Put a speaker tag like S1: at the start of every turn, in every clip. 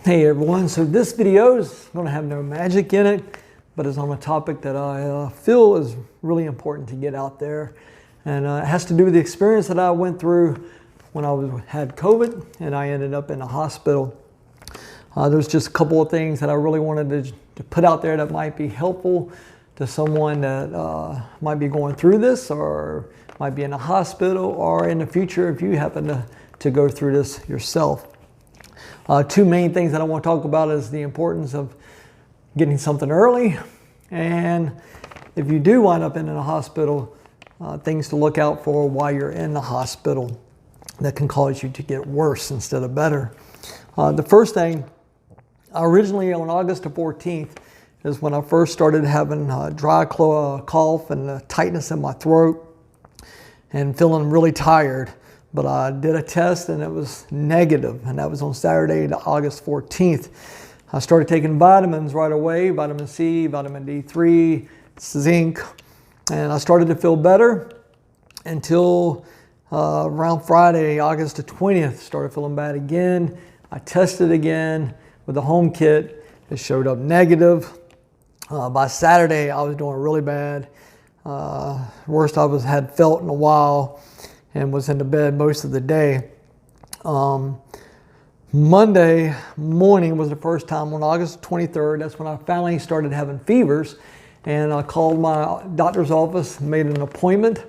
S1: Hey everyone, so this video is going to have no magic in it, but it's on a topic that I feel is really important to get out there. And it has to do with the experience that I went through when I had COVID and I ended up in a hospital. There's just a couple of things that I really wanted to put out there that might be helpful to someone that might be going through this or might be in a hospital, or in the future if you happen to go through this yourself. Two main things that I want to talk about is the importance of getting something early, and if you do wind up in a hospital, things to look out for while you're in the hospital that can cause you to get worse instead of better. The first thing, originally on August the 14th, is when I first started having dry cough and tightness in my throat and feeling really tired. But I did a test and it was negative, and that was on Saturday, August 14th. I started taking vitamins right away, vitamin C, vitamin D3, zinc, and I started to feel better until around Friday, August the 20th, started feeling bad again. I tested again with the home kit. It showed up negative. By Saturday, I was doing really bad. Worst I had felt in a while, and was into bed most of the day. Monday morning was the first time, on August 23rd, that's when I finally started having fevers, and I called my doctor's office, made an appointment,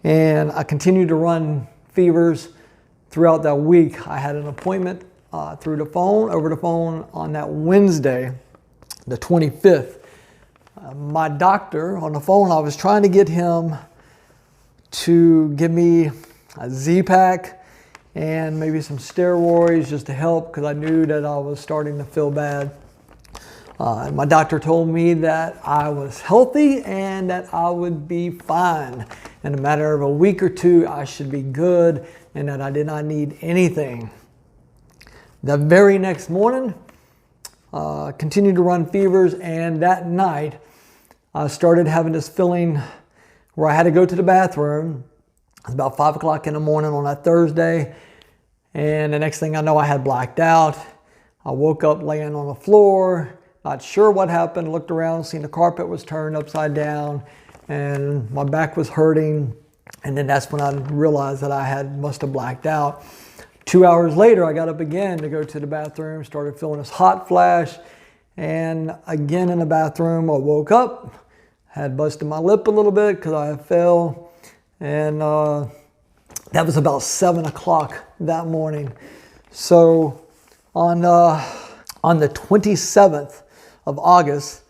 S1: and I continued to run fevers throughout that week. I had an appointment over the phone on that Wednesday, the 25th. My doctor on the phone, I was trying to get him to give me a Z-Pack and maybe some steroids just to help, because I knew that I was starting to feel bad. My doctor told me that I was healthy and that I would be fine. In a matter of a week or two, I should be good, and that I did not need anything. The very next morning, continued to run fevers, and that night, I started having this feeling where I had to go to the bathroom. It was about 5 o'clock in the morning on that Thursday, and the next thing I know, I had blacked out. I woke up laying on the floor, not sure what happened, looked around, seen the carpet was turned upside down, and my back was hurting, and then that's when I realized that I must have blacked out. 2 hours later, I got up again to go to the bathroom, started feeling this hot flash, and again in the bathroom, I woke up, had busted my lip a little bit because I fell, and that was about 7 o'clock that morning. So on the 27th of August,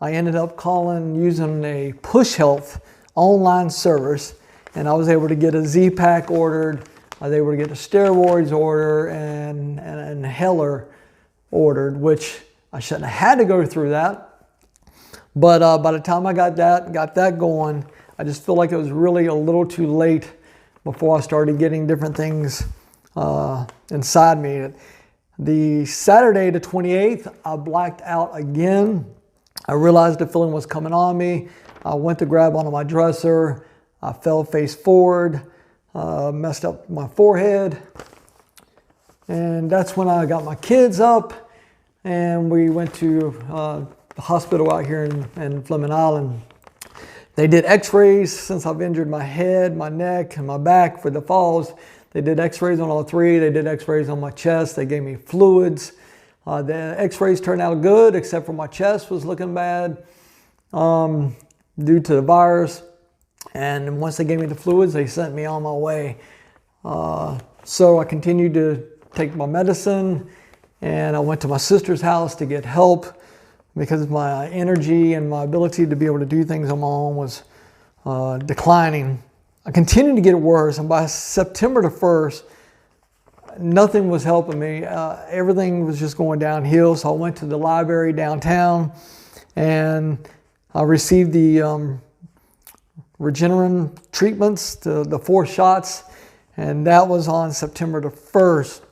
S1: I ended up using a Push Health online service, and I was able to get a Z-Pack ordered. I was able to get the steroids ordered and an inhaler ordered, which I shouldn't have had to go through that. But by the time I got that going, I just feel like it was really a little too late before I started getting different things inside me. The Saturday, the 28th, I blacked out again. I realized the feeling was coming on me. I went to grab onto my dresser. I fell face forward, messed up my forehead. And that's when I got my kids up, and we went to the hospital out here in Fleming Island. They did x-rays since I've injured my head, my neck, and my back for the falls. They did x-rays on all three. They did x-rays on my chest. They gave me fluids. The x-rays turned out good, except for my chest was looking bad due to the virus. And once they gave me the fluids, they sent me on my way. So I continued to take my medicine, and I went to my sister's house to get help, because my energy and my ability to be able to do things on my own was declining. I continued to get worse, and by September the 1st, nothing was helping me. Everything was just going downhill, so I went to the library downtown, and I received the Regeneron treatments, the 4 shots, and that was on September the 1st.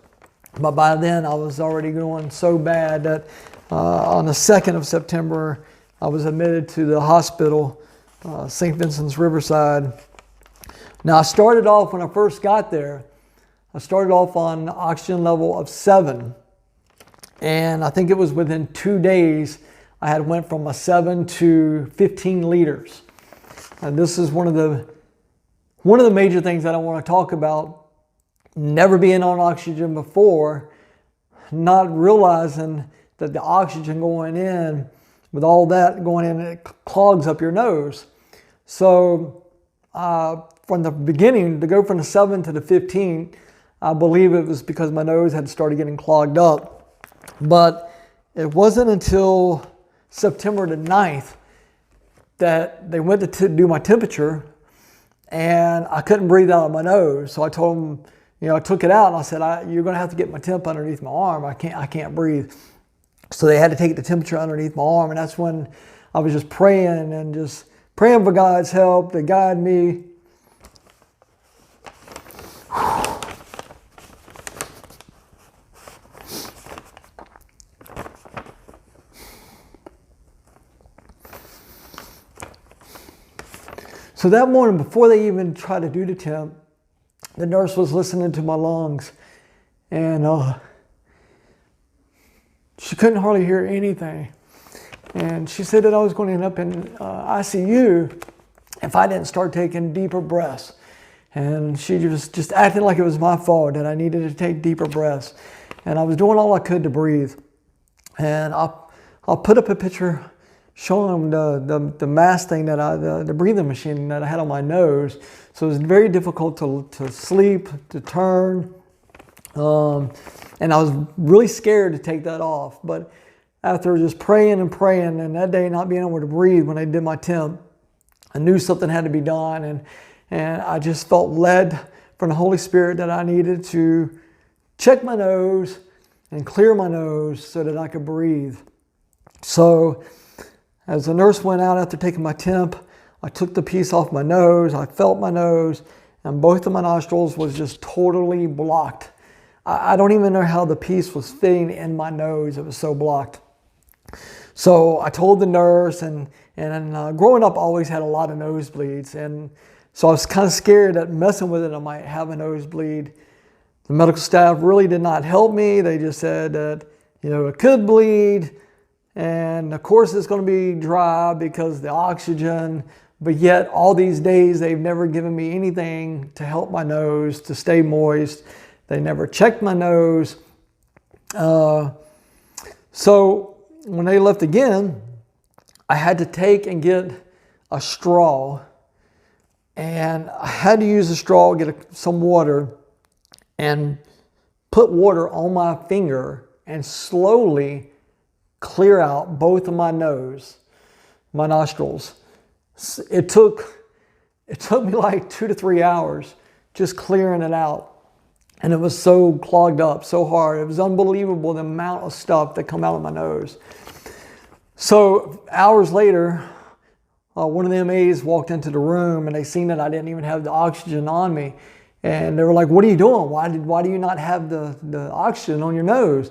S1: But by then, I was already going so bad that on the 2nd of September, I was admitted to the hospital, St. Vincent's Riverside. Now, I started off, when I first got there, I started off on oxygen level of 7. And I think it was within 2 days, I had went from a 7 to 15 liters. And this is one of the major things that I want to talk about. Never being on oxygen before, not realizing that the oxygen going in, with all that going in, it clogs up your nose. So from the beginning, to go from the 7 to the 15, I believe it was because my nose had started getting clogged up. But it wasn't until September the 9th that they went to do my temperature, and I couldn't breathe out of my nose. So I told them, I took it out and I said, you're going to have to get my temp underneath my arm. I can't breathe. So they had to take the temperature underneath my arm, and that's when I was just praying and just praying for God's help to guide me. So that morning, before they even tried to do the temp, the nurse was listening to my lungs, and she couldn't hardly hear anything. And she said that I was going to end up in ICU if I didn't start taking deeper breaths. And she was just acting like it was my fault, that I needed to take deeper breaths. And I was doing all I could to breathe. And I'll put up a picture showing them the mask thing that the breathing machine that I had on my nose. So it was very difficult to sleep, to turn. And I was really scared to take that off. But after just praying and praying, and that day not being able to breathe when they did my temp, I knew something had to be done. And I just felt led from the Holy Spirit that I needed to check my nose and clear my nose so that I could breathe. So as the nurse went out after taking my temp, I took the piece off my nose, I felt my nose, and both of my nostrils was just totally blocked. I don't even know how the piece was fitting in my nose. It was so blocked. So I told the nurse, and growing up I always had a lot of nosebleeds. And so I was kind of scared that messing with it, I might have a nosebleed. The medical staff really did not help me. They just said that, it could bleed. And of course it's going to be dry because of the oxygen. But yet all these days they've never given me anything to help my nose to stay moist. They never checked my nose. So when they left again, I had to take and get a straw. And I had to use a straw, get some water, and put water on my finger and slowly clear out both of my nostrils. It took me like 2 to 3 hours just clearing it out. And it was so clogged up, so hard. It was unbelievable the amount of stuff that come out of my nose. So hours later, one of the MAs walked into the room, and they seen that I didn't even have the oxygen on me. And they were like, "What are you doing? Why do you not have the oxygen on your nose?"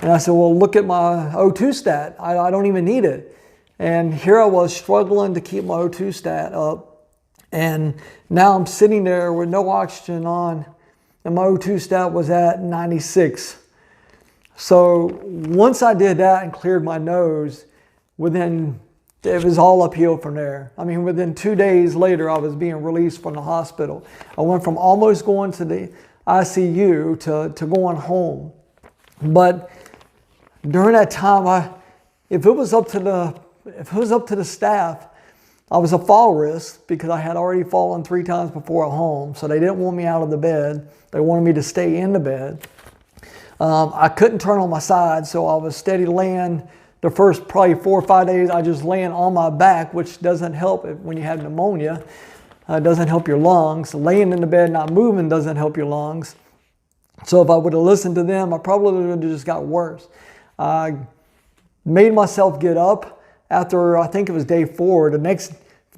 S1: And I said, "Well, look at my O2 stat. I don't even need it." And here I was struggling to keep my O2 stat up. And now I'm sitting there with no oxygen on, and my O2 stat was at 96. So once I did that and cleared my nose, it was all uphill from there. I mean, within 2 days later, I was being released from the hospital. I went from almost going to the ICU to going home. But during that time, if it was up to the staff, I was a fall risk because I had already fallen 3 times before at home. So they didn't want me out of the bed. They wanted me to stay in the bed. I couldn't turn on my side, so I was steady laying. The first probably 4 or 5 days, I just laying on my back, which doesn't help when you have pneumonia. It doesn't help your lungs. Laying in the bed, not moving, doesn't help your lungs. So if I would have listened to them, I probably would have just got worse. I made myself get up after, I think it was day 4. The next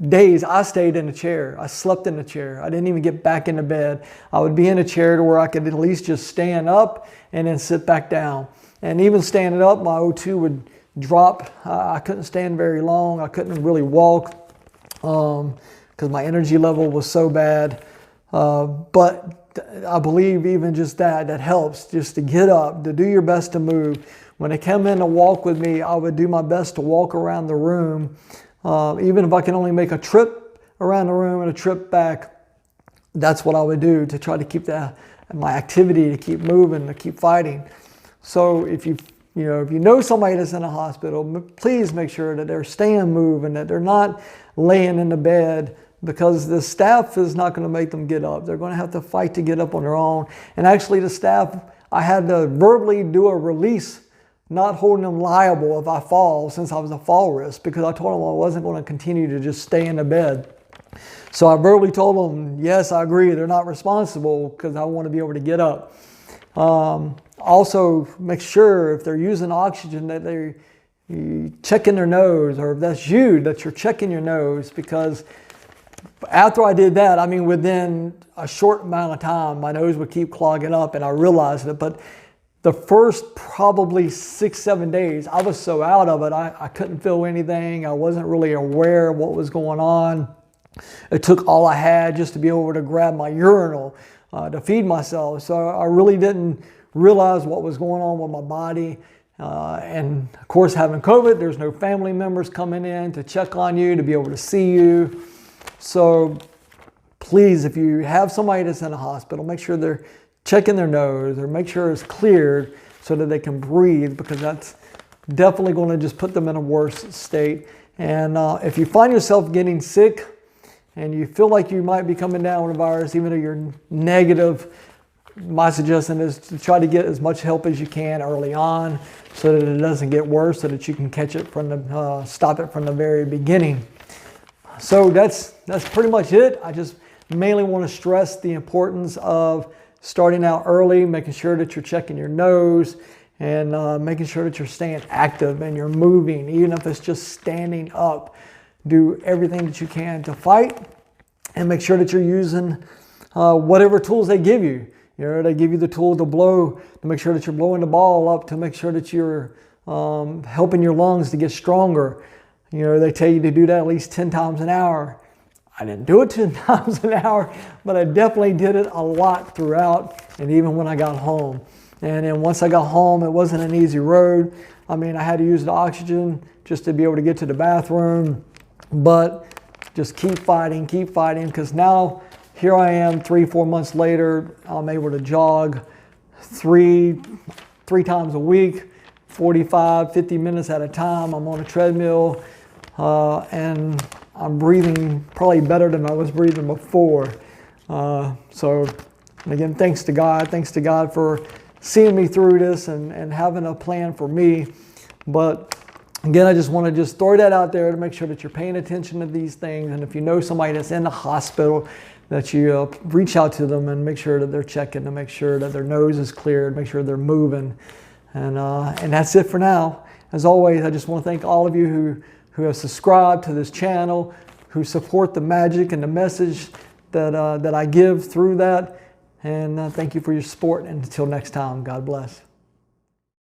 S1: days, I stayed in a chair. I slept in a chair. I didn't even get back into bed. I would be in a chair to where I could at least just stand up and then sit back down. And even standing up, my O2 would drop. I couldn't stand very long. I couldn't really walk because my energy level was so bad. But I believe even just that helps, just to get up, to do your best to move. When they come in to walk with me, I would do my best to walk around the room. Even if I can only make a trip around the room and a trip back, that's what I would do to try to keep my activity, to keep moving, to keep fighting. So if you know somebody that's in a hospital, please make sure that they're staying moving, that they're not laying in the bed, because the staff is not going to make them get up. They're going to have to fight to get up on their own. And actually the staff, I had to verbally do a release, not holding them liable if I fall, since I was a fall risk, because I told them I wasn't going to continue to just stay in the bed. So I verbally told them, yes, I agree, they're not responsible, because I want to be able to get up. Also, make sure if they're using oxygen that they're checking their nose, or if that's you, that you're checking your nose, because after I did that, I mean, within a short amount of time, my nose would keep clogging up, and I realized it. But the first probably 6-7 days, I was so out of it, I couldn't feel anything. I wasn't really aware of what was going on. It took all I had just to be able to grab my urinal to feed myself. So I really didn't realize what was going on with my body. And of course, having COVID, there's no family members coming in to check on you, to be able to see you. So please, if you have somebody that's in a hospital, make sure they're checking their nose, or make sure it's cleared so that they can breathe, because that's definitely going to just put them in a worse state. And if you find yourself getting sick and you feel like you might be coming down with a virus, even though you're negative, my suggestion is to try to get as much help as you can early on, so that it doesn't get worse, so that you can catch it from the stop it from the very beginning. So that's pretty much it. I just mainly want to stress the importance of starting out early, making sure that you're checking your nose, and making sure that you're staying active and you're moving, even if it's just standing up. Do everything that you can to fight, and make sure that you're using whatever tools they give you. You know, they give you the tool to blow, to make sure that you're blowing the ball up, to make sure that you're helping your lungs to get stronger. You know, they tell you to do that at least 10 times an hour. I didn't do it 10 times an hour, but I definitely did it a lot throughout, and even when I got home. And then once I got home, it wasn't an easy road. I mean, I had to use the oxygen just to be able to get to the bathroom, but just keep fighting, because now here I am 3-4 months later. I'm able to jog three times a week, 45-50 minutes at a time. I'm on a treadmill, and I'm breathing probably better than I was breathing before. So again, thanks to God for seeing me through this and having a plan for me. But again, I just want to throw that out there to make sure that you're paying attention to these things. And if you know somebody that's in the hospital, that you reach out to them and make sure that they're checking, to make sure that their nose is cleared, make sure they're moving. And that's it for now. As always, I just want to thank all of you who have subscribed to this channel, who support the magic and the message that I give through that. And thank you for your support. And until next time, God bless.